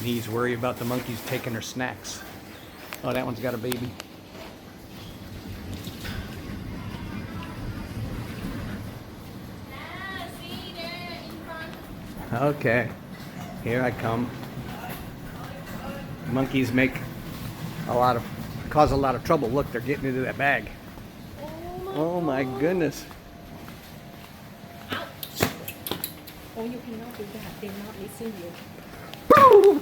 And he's worried about the monkeys taking her snacks. Oh, that one's got a baby. Okay, here I come. Monkeys cause a lot of trouble. Look, they're getting into that bag. Oh my goodness. Ouch. Oh, you cannot do that. They're not listening you. Get. Oh.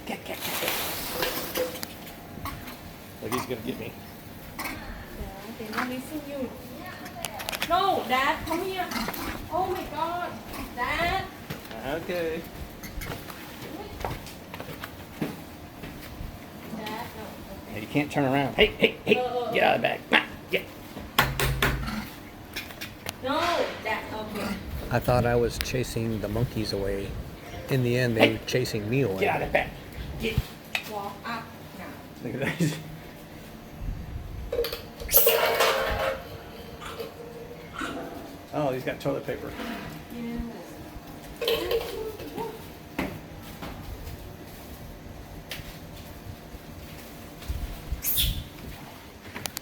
Get. Look, he's gonna get me. Yeah, they're not listening you. No, Dad, come here. Oh my God, Dad. Okay. Dad, no. Hey, you can't turn around. Hey, get out of the bag. Get. No, Dad, okay. I thought I was chasing the monkeys away. In the end, they were chasing me away. Get out of the bag. Get. Walk up now. Look at that. Oh, he's got toilet paper. Yeah.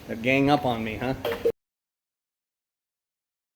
They're gang up on me, huh?